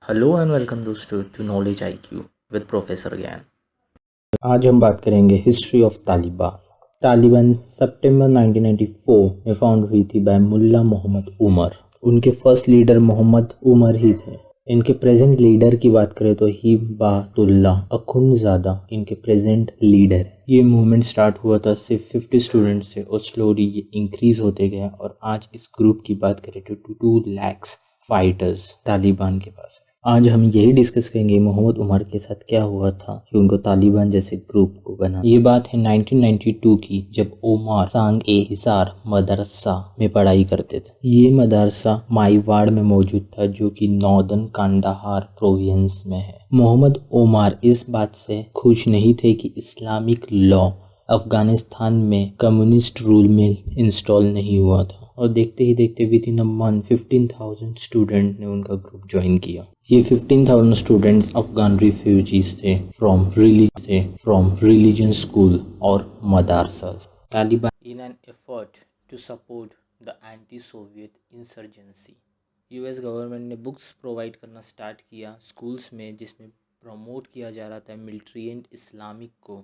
Hello and welcome दोस्तों to knowledge IQ with professor Gyan. आज हम बात करेंगे हिस्ट्री ऑफ तालिबान। तालिबान सितंबर 1994 में फाउंड हुई थी बाय मुल्ला मोहम्मद उमर। उनके फर्स्ट लीडर मोहम्मद उमर ही थे। इनके प्रेजेंट लीडर की बात करें तो हिबातुल्लाह अखुंज़ादा इनके प्रेजेंट लीडर है। ये मूवमेंट स्टार्ट हुआ था सिर्फ 50 स्टूडेंट से और स्लोली ये इंक्रीज होते गया और आज इस ग्रुप की बात करें तो 2 लाख फाइटर्स तालिबान के पास है। आज हम यही डिस्कस करेंगे मोहम्मद उमर के साथ क्या हुआ था कि उनको तालिबान जैसे ग्रुप को बना। ये बात है 1992 की, जब उमर सांग ए हिसार मदरसा में पढ़ाई करते थे। ये मदरसा माईवाड़ में मौजूद था जो कि नॉर्दर्न कांडाहार प्रोविंस में है। मोहम्मद उमर इस बात से खुश नहीं थे कि इस्लामिक लॉ अफगानिस्तान में कम्युनिस्ट रूल में इंस्टॉल नहीं हुआ था और देखते ही देखते within a month 15,000 student ने उनका ग्रुप ज्वाइन किया। ये 15,000 स्टूडेंट्स अफगान रिफ्यूजीज थे फ्रॉम रिलीजन स्कूल और मदरसास। Taliban in an effort to support the anti Soviet insurgency, US government ने बुक्स प्रोवाइड करना स्टार्ट किया स्कूल्स में, जिसमें प्रमोट किया जा रहा था मिलिट्री एंड इस्लामिक को,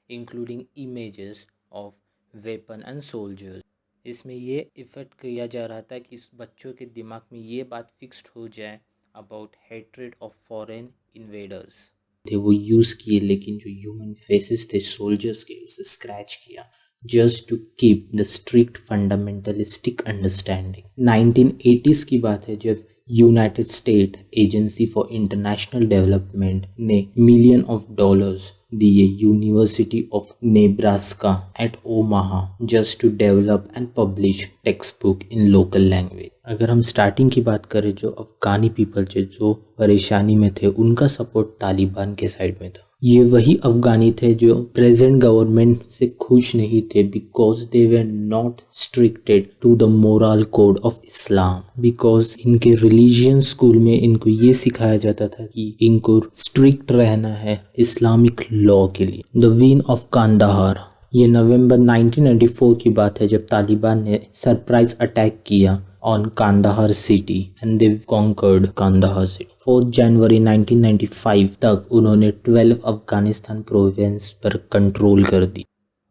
including images of weapon and soldiers. इसमें ये इफ़ेक्ट किया जा रहा था कि बच्चों के दिमाग में ये बात फिक्स्ड हो जाए about hatred of foreign invaders थे वो यूज़ किए, लेकिन जो ह्यूमन फेसेस थे सोल्जर्स के उसे स्क्रैच किया just to keep the strict fundamentalistic understanding. 1980s की बात है जब United State Agency for International Development ने मिलियन ऑफ डॉलर्स दिए University of Nebraska at Omaha just to develop and publish textbook in local language. अगर हम starting की बात करें, जो अफगानी पीपल जो परेशानी में थे उनका सपोर्ट तालिबान के साइड में था। ये वही अफगानी थे जो प्रेजेंट गवर्नमेंट से खुश नहीं थे because they were not restricted to the moral code of Islam. Because इनके रिलीजियन स्कूल में इनको ये सिखाया जाता था कि इनको स्ट्रिक्ट रहना है इस्लामिक लॉ के लिए। द विन ऑफ कांदाहार, ये नवंबर 1994 की बात है जब तालिबान ने सरप्राइज अटैक किया on Kandahar city and they conquered Kandahar city. 4 जनवरी 1995 तक उन्होंने 12 अफगानिस्तान प्रोविंस पर कंट्रोल कर दी।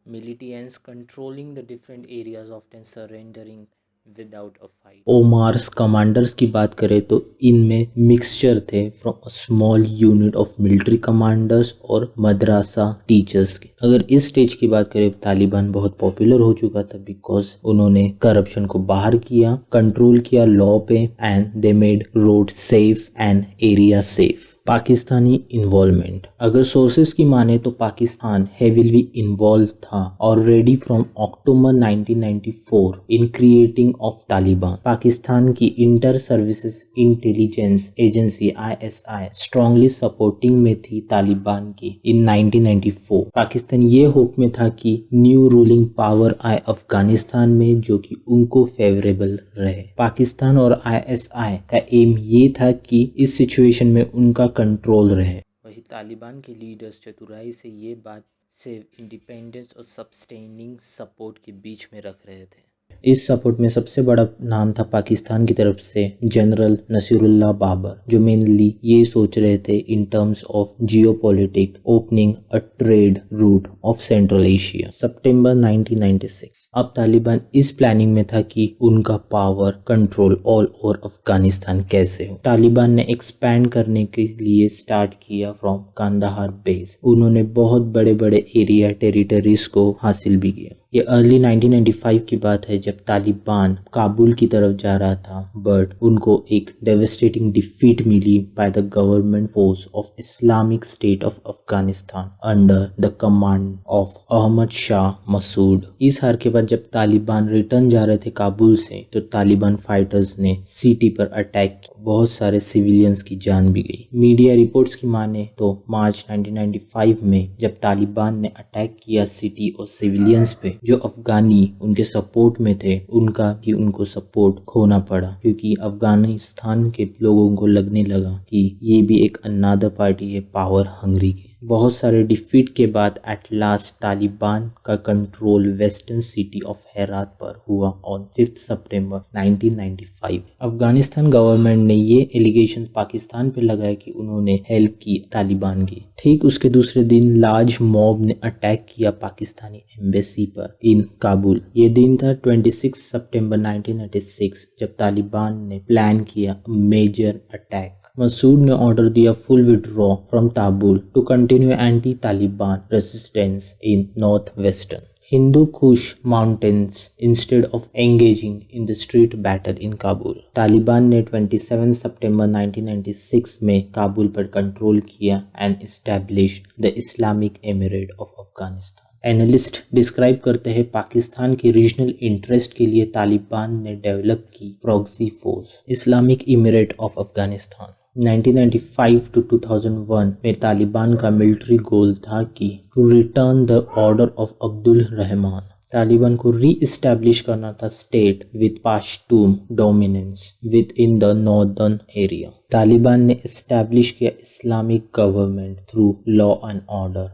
militiants controlling the different areas, often surrendering without a fight. Omar's commanders की बात करें तो इनमें मिक्सचर थे from a small unit of military commanders और मदरसा टीचर्स के। अगर इस स्टेज की बात करें, तालिबान बहुत पॉपुलर हो चुका था बिकॉज उन्होंने करप्शन को बाहर किया, कंट्रोल किया लॉ पे and they made road safe and area safe. Pakistani involvement, अगर सोर्सेस की माने तो पाकिस्तान हेविली इन्वॉल्व था already from October 1994 in creating of Taliban. Pakistan की Inter Services Intelligence agency ISI strongly supporting में थी तालिबान की इन 1994। पाकिस्तान ये होप में था कि न्यू रूलिंग पावर आए अफगानिस्तान में जो कि उनको फेवरेबल रहे। पाकिस्तान और ISI का एम ये था कि इस सिचुएशन में उनका कंट्रोल रहे। वही तालिबान के लीडर्स चतुराई से ये बात सिर्फ इंडिपेंडेंस और सब्सटेनिंग सपोर्ट के बीच में रख रहे थे। इस सपोर्ट में सबसे बड़ा नाम था पाकिस्तान की तरफ से जनरल नसीरुल्लाह बाबर, जो मेनली ये सोच रहे थे in terms of geopolitic opening a trade route of Central Asia. September 1996 अब तालिबान इस प्लानिंग में था कि उनका power control all over Afghanistan कैसे हो। तालिबान ने एक्सपैंड करने के लिए स्टार्ट किया फ्रॉम कांदाहार बेस। उन्होंने बहुत बड़े बड़े एरिया टेरिटरीज को हासिल भी किया। ये अर्ली 1995 की बात है जब तालिबान काबुल की तरफ जा रहा था, बट उनको एक डेवेस्टेटिंग डिफीट मिली by the government force of Islamic State of Afghanistan under the command of Ahmad Shah Masood. इस हार के बाद जब तालिबान रिटर्न जा रहे थे काबुल से, तो तालिबान फाइटर्स ने सिटी पर अटैक किया, बहुत सारे सिविलियंस की जान भी गई। मीडिया रिपोर्ट्स की माने तो मार्च 1995 में जब तालिबान ने अटैक किया सिटी और सिविलियंस पे, जो अफगानी उनके सपोर्ट में थे उनको सपोर्ट खोना पड़ा, क्योंकि अफगानिस्तान के लोगों को लगने लगा कि ये भी एक अनदर पार्टी है पावर हंग्री के। बहुत सारे डिफीट के बाद एट लास्ट तालिबान का control western city of Herat पर हुआ ऑन 5 सितंबर 1995। अफगानिस्तान गवर्नमेंट ने ये एलिगेशन पाकिस्तान पे लगाया कि उन्होंने हेल्प की तालिबान की। ठीक उसके दूसरे दिन लार्ज मॉब ने अटैक किया पाकिस्तानी एम्बेसी पर इन काबुल। ये दिन था 26 सितंबर 1996 जब तालिबान ने प्लान किया मेजर अटैक। मसूद ने ऑर्डर दिया full withdraw from Kabul to continue anti Taliban resistance in north western Hindu Kush mountains instead of engaging in the street battle in Kabul. Taliban ने 27 सितंबर 1996 में काबुल पर कंट्रोल किया and established the Islamic emirate of Afghanistan. Analyst describe करते हैं पाकिस्तान के regional interest के लिए तालिबान ने डेवलप की proxy force Islamic emirate of Afghanistan. 1995 to 2001 में तालिबान का मिलिट्री गोल था कि to return the order of Abdul Rahman. Taliban को री इस्टेब्लिश करना था state with Pashtun dominance within the northern area. Taliban ने इस्टेब्लिश किया Islamic government through law and order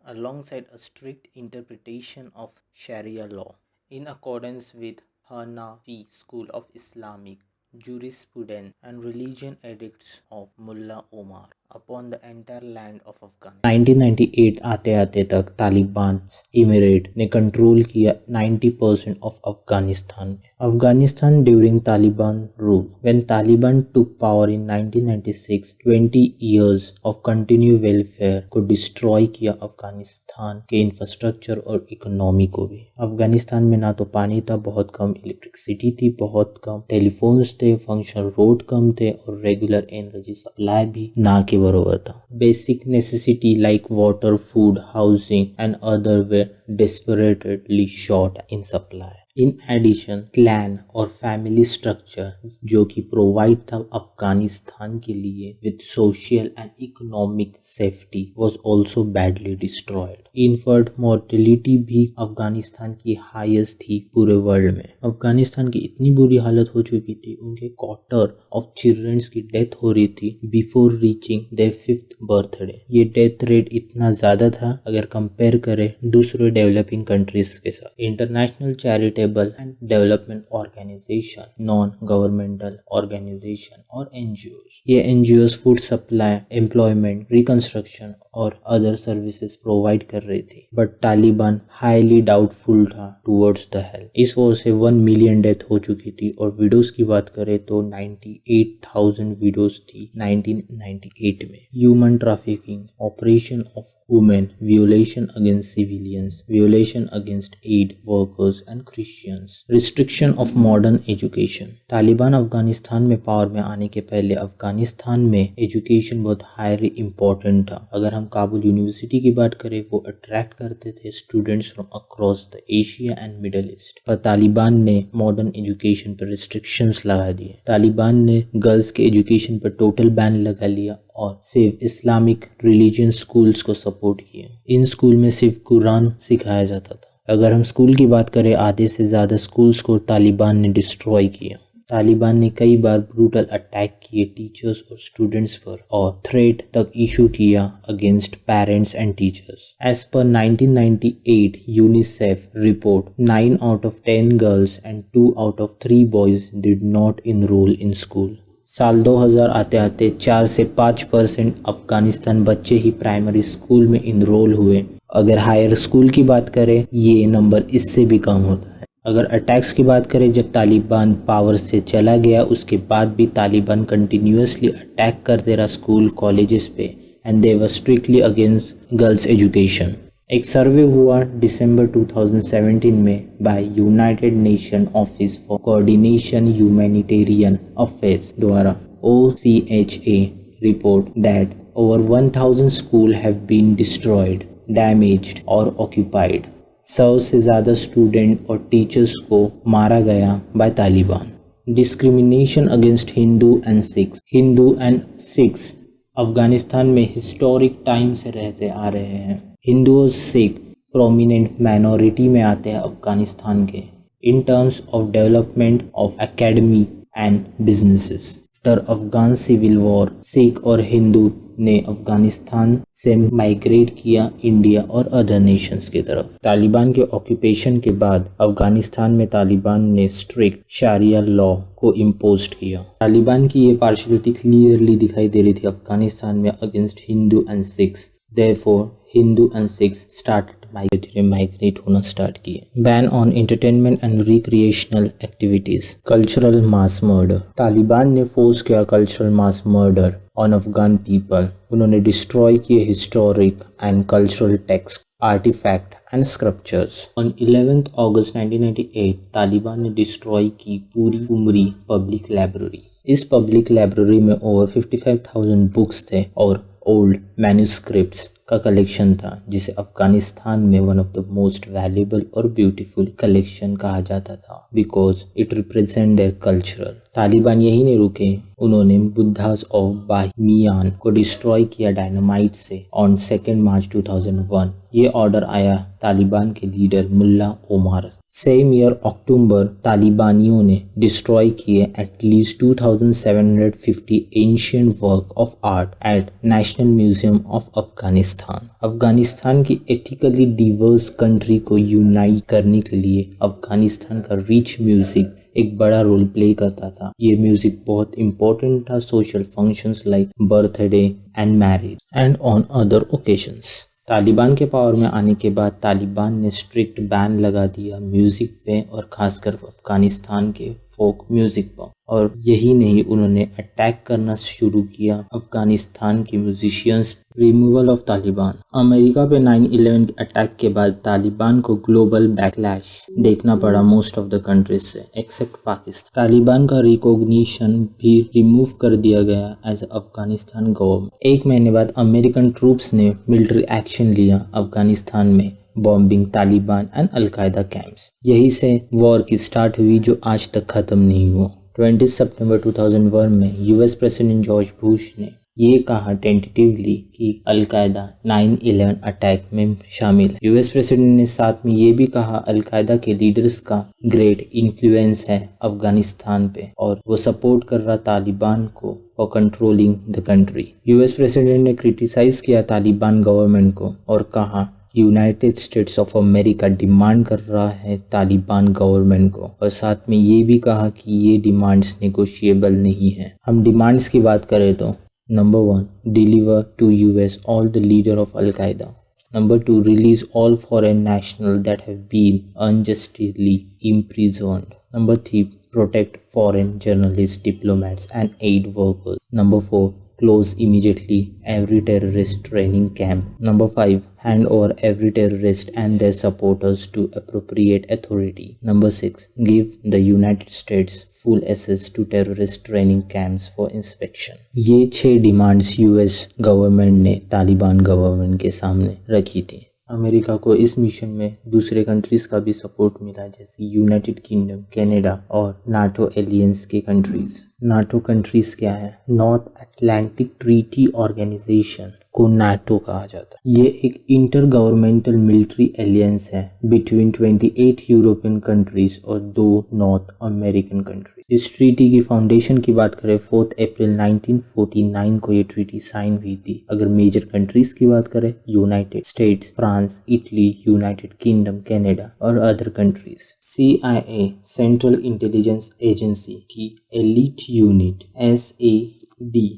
alongside a strict interpretation of Sharia law in accordance with Hanafi school of Islamic jurisprudence and religion edicts of Mullah Omar upon the entire land of Afghanistan। 1998 आते आते तक Taliban emirate ने control किया 90% of Afghanistan. Afghanistan during Taliban rule when Taliban took power in 1996 20 years of continue welfare को destroy किया अफगानिस्तान के infrastructure और economy को भी। अफगानिस्तान में ना तो पानी था, बहुत कम इलेक्ट्रिसिटी थी, बहुत कम टेलीफोन्स थे, फंक्शनल रोड कम थे और रेगुलर एनर्जी सप्लाई भी ना के बरोबर था। Basic necessity like water, food, housing and other way desperately short in supply। In addition clan और फैमिली स्ट्रक्चर जो कि प्रोवाइड था अफगानिस्तान के लिए with social and economic safety was also badly destroyed. Infant mortality भी अफगानिस्तान की हाईएस्ट थी पूरे वर्ल्ड में। अफगानिस्तान की इतनी बुरी हालत हो चुकी थी, उनके क्वार्टर ऑफ चिल्ड्रंस की डेथ हो रही थी before reaching their 5th birthday. ये डेथ रेट इतना ज़्यादा था अगर कंपेयर करें दूसरे डेवलपिंग कंट्रीज के साथ। International charitable and development organization, non governmental organization और एनजीओज, ये NGOs food supply, employment, reconstruction और अदर सर्विसेज प्रोवाइड कर रही थी। बट तालिबान हाईली डाउटफुल था टुवर्ड्स द हेल्प। इस वजह से 1 मिलियन डेथ हो चुकी थी और विडोज की बात करें तो 98,000 विडोज थी 1998 में। Human trafficking, operation of women, violation against civilians, violation against aid workers and Christians, restriction of modern education। Taliban Afghanistan में पावर में आने के पहले अफगानिस्तान में एजुकेशन बहुत हाईली इम्पोर्टेंट था। अगर हम काबुल यूनिवर्सिटी की बात करें, वो अट्रैक्ट करते थे students from across the Asia and middle east. पर तालिबान ने मॉडर्न एजुकेशन पर रिस्ट्रिक्शंस लगा दिए। तालिबान ने गर्ल्स के एजुकेशन पर टोटल बैन लगा लिया और सिर्फ इस्लामिक रिलीजियन स्कूल्स को सपोर्ट किया। इन स्कूल में सिर्फ कुरान सिखाया जाता था। अगर हम स्कूल की बात करें, आधे से ज़्यादा स्कूल्स को तालिबान ने डिस्ट्रॉय किया। तालिबान ने कई बार ब्रूटल अटैक किए टीचर्स और स्टूडेंट्स पर और थ्रेट तक इशू किया against parents and teachers. As per 1998 UNICEF report 9 out of 10 girls and 2 out of 3 boys did not enrol in school. साल 2000 आते आते 4 से 5% अफगानिस्तान बच्चे ही प्राइमरी स्कूल में इनरोल हुए। अगर हायर स्कूल की बात करें, ये नंबर इससे भी कम होता है। अगर अटैक्स की बात करें, जब तालिबान पावर से चला गया उसके बाद भी तालिबान कंटिन्यूसली अटैक करते रहा स्कूल कॉलेजेस पे and they were strictly against girls education. एक सर्वे हुआ दिसंबर 2017 में by united nation office for coordination humanitarian affairs द्वारा OCHA report that over 1000 school have been destroyed, damaged और ऑक्यूपाइड। 100 से ज़्यादा स्टूडेंट और टीचर्स को मारा गया by Taliban. Discrimination against Hindu and Sikhs Afghanistan में हिस्टोरिक टाइम से रहते आ रहे हैं। हिंदू और सिख प्रोमिनेंट माइनॉरिटी में आते हैं अफगानिस्तान के in terms of development of academy and businesses. After Afghan civil war Sikh और हिंदू ने अफगानिस्तान से माइग्रेट किया इंडिया और अदर नेशंस की तरफ। तालिबान के ऑक्यूपेशन के बाद अफगानिस्तान में तालिबान ने स्ट्रिक्ट शारिया लॉ को इम्पोज किया। तालिबान की ये पार्शलिटी क्लियरली दिखाई दे रही थी अफगानिस्तान में against Hindu and Sikhs. Therefore Hindu and Sikhs started migrate होना स्टार्ट किए। Ban on entertainment and recreational activities. Cultural mass murder. Taliban ने फोर्स किया cultural mass murder on Afghan people. उन्होंने डिस्ट्रॉय किए historic and cultural text, artifact and scriptures. On 11 अगस्त 1998 तालिबान ने destroy की पूरी उमरी पब्लिक लाइब्रेरी। इस पब्लिक लाइब्रेरी में ओवर 55,000 बुक्स थे और ओल्ड मैन्यूस्क्रिप्ट्स का कलेक्शन था, जिसे अफगानिस्तान में one of the most valuable और ब्यूटीफुल कलेक्शन कहा जाता था because it represent their cultural. Taliban यही नहीं रुके, उन्होंने बुद्धास ऑफ बाहिमियान को डिस्ट्रॉय किया डायनामाइट से ऑन 2 मार्च 2001। ये ऑर्डर आया तालिबान के लीडर मुल्ला ओमर। सेम ईयर अक्टूबर तालिबानियों ने डिस्ट्रॉय किए at least 2750 ancient work of art at national museum of Afghanistan. Afghanistan की एथिकली डिवर्स कंट्री को यूनाइट करने के लिए अफगानिस्तान का रिच म्यूजिक एक बड़ा रोल प्ले करता था। ये म्यूजिक बहुत इम्पोर्टेंट था social functions like birthday and marriage and on other occasions. Taliban के पावर में आने के बाद तालिबान ने स्ट्रिक्ट बैन लगा दिया म्यूजिक पे और खासकर अफगानिस्तान के फोक म्यूजिक पर। और यही नहीं, उन्होंने अटैक करना शुरू किया अफगानिस्तान के musicians. Removal of Taliban. America पे 9/11 के अटैक के बाद तालिबान को ग्लोबल बैकलैश देखना पड़ा मोस्ट ऑफ द कंट्रीज से एक्सेप्ट पाकिस्तान। तालिबान का रिकॉग्निशन भी रिमूव कर दिया गया एज अफगानिस्तान गवर्नमेंट। 1 महीने बाद अमेरिकन ट्रूप्स ने मिलिट्री एक्शन लिया अफगानिस्तान में, bombing Taliban and al Qaeda camps. यही से वॉर की स्टार्ट हुई जो आज तक खत्म नहीं हुआ। 20 सितंबर 2001 में यूएस प्रेसिडेंट जॉर्ज बुश ने ये कहा टेंटेटिवली कि अलकायदा 9/11 अटैक में शामिल है। यूएस प्रेसिडेंट ने साथ में ये भी कहा अलकायदा के लीडर्स का ग्रेट इन्फ्लुएंस है अफगानिस्तान पे और वो सपोर्ट कर रहा तालिबान को for controlling the country. US president ने क्रिटिसाइज किया तालिबान गवर्नमेंट को और कहा United states of America demand कर रहा है तालिबान गवर्नमेंट को, और साथ में ये भी कहा कि ये डिमांड्स नेगोशिएबल नहीं है। हम डिमांड्स की बात करें तो number 1, deliver to US all the leader of Al Qaeda. Number 2, release all foreign national that have been unjustly imprisoned. Number 3, protect foreign journalists, diplomats and aid workers. Number 4, close immediately every terrorist training camp. Number 5, hand over every terrorist and their supporters to appropriate authority. Number 6, give the United States full access to terrorist training camps for inspection. ये 6 demands US government ने Taliban government के सामने रखी थी। America को इस mission में दूसरे कंट्रीज का भी सपोर्ट मिला, जैसे यूनाइटेड किंगडम, कनाडा और नाटो एलियंस के कंट्रीज। नाटो कंट्रीज क्या है? नॉर्थ अटलांटिक ट्रीटी ऑर्गेनाइजेशन को नाटो कहा जाता है। ये एक इंटर गवर्नमेंटल मिलिट्री एलियंस है बिटवीन 28 यूरोपियन कंट्रीज और 2 नॉर्थ अमेरिकन कंट्रीज। इस ट्रीटी की फाउंडेशन की बात करें 4 अप्रैल 1949 को ये ट्रीटी साइन हुई थी। अगर मेजर कंट्रीज की बात करें United States, France, Italy, United Kingdom, Canada और other countries. CIA Central Intelligence Agency की elite unit SAD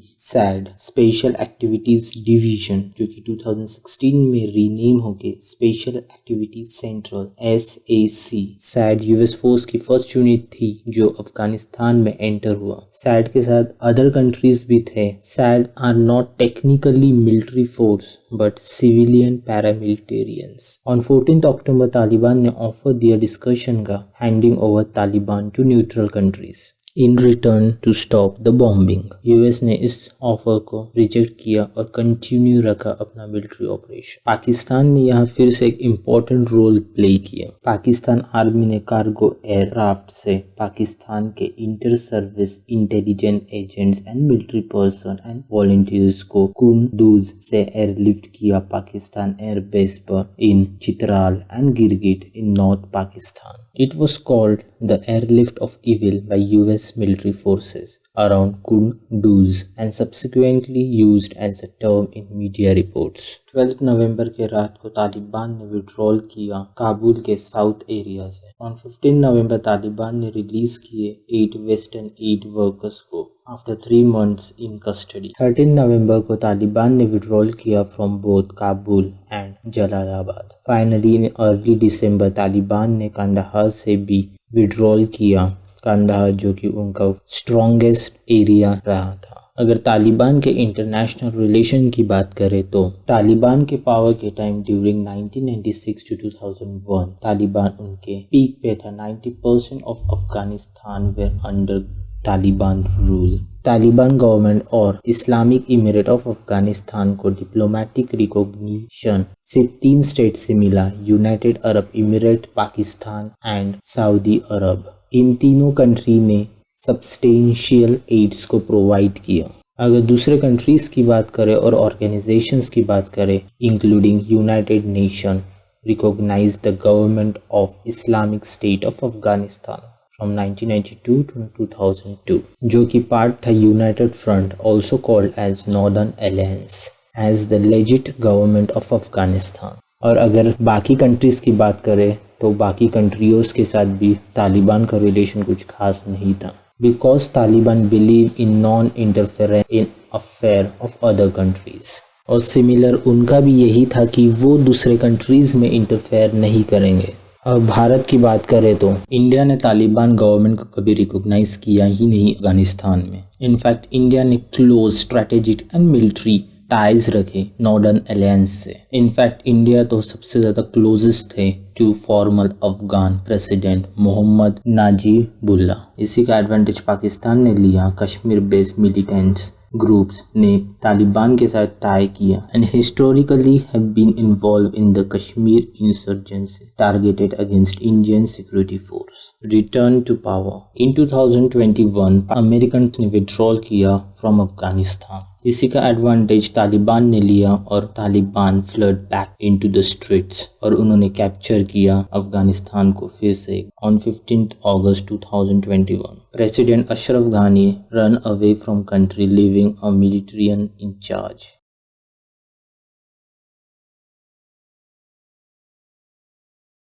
Special Activities Division, जो कि 2016 में रीनेम होके special activities central SAD US force की फर्स्ट यूनिट थी जो अफगानिस्तान में एंटर हुआ। SAD के साथ अदर कंट्रीज भी थे। SAD are not technically military force but civilian paramilitarians. On 14 October Taliban ने ऑफर दिया डिस्कशन का handing over Taliban to neutral countries in return to stop the bombing. US ने इस ऑफर को रिजेक्ट किया और कंटिन्यू रखा अपना मिलिट्री ऑपरेशन। पाकिस्तान ने यहाँ फिर से एक इम्पोर्टेंट रोल प्ले किया। पाकिस्तान आर्मी ने कार्गो एयरक्राफ्ट से पाकिस्तान के inter service intelligence agents and military person and volunteers को कुंदूज से एयरलिफ्ट किया पाकिस्तान एयरबेस पर in Chitral and Gilgit in north Pakistan. It was called the airlift of evil by US military forces. around Kunduz and subsequently used as a term in media reports. 12 नवंबर के रात को तालिबान ने withdrawal किया काबुल के साउथ एरिया से। On 15 नवंबर तालिबान ने release किए 8 western add workers को after 3 months in custody. 13 नवंबर को तालिबान ने विड्रॉल किया from both Kabul and Jalalabad. Finally in early December Taliban ने कंदाहार से भी विड्रॉल किया, कंदाहार जो कि उनका स्ट्रॉन्गेस्ट एरिया रहा था। अगर तालिबान के इंटरनेशनल रिलेशन की बात करें तो तालिबान के पावर के टाइम ड्यूरिंग 1996 to 2001 तालिबान उनके पीक पे था। 90% of Afghanistan were under Taliban rule. Taliban government और इस्लामिक इमिरेट ऑफ अफगानिस्तान को डिप्लोमेटिक रिकॉग्निशन सिर्फ 3 स्टेट से मिला, United Arab emirate, Pakistan and Saudi Arab. इन तीनों कंट्री ने सब्सटेंशियल एड्स को प्रोवाइड किया। अगर दूसरे कंट्रीज़ की बात करें और ऑर्गेनाइजेशंस की बात करें including united nation recognize the government of Islamic State of Afghanistan from 1992 to 2002 जो कि पार्ट था united front also called as northern alliance as the legit government of Afghanistan. और अगर बाकी कंट्रीज़ की बात करें तो बाकी कंट्रीज़ के साथ भी तालिबान का रिलेशन कुछ खास नहीं था, because Taliban believe in non interference in affair of other countries. और सिमिलर उनका भी यही था कि वो दूसरे कंट्रीज़ में इंटरफेयर नहीं करेंगे। अब भारत की बात करें तो इंडिया ने तालिबान गवर्नमेंट को कभी रिकॉग्नाइज किया ही नहीं अफगानिस्तान में। इनफैक्ट इंडिया ने close strategic and military ties रखे नॉर्दर्न अलायंस से। इनफैक्ट इंडिया तो सबसे ज़्यादा क्लोजेस्ट थे to formal Afghan president Mohammad Najibullah. इसी का एडवांटेज पाकिस्तान ने लिया। कश्मीर बेस्ड मिलिटेंट्स ग्रुप्स ने तालिबान के साथ टाई किया and historically have been involve in the Kashmir insurgency targeted against Indian security force. Return to power in 2021 American ने विड्रॉल किया फ्रॉम अफगानिस्तान। इसी का एडवांटेज तालिबान ने लिया और Taliban flood back into the streets और उन्होंने कैप्चर किया अफगानिस्तान को फिर से। On 15 August 2021 president Ashraf Ghani run away from country leaving a militarian in charge.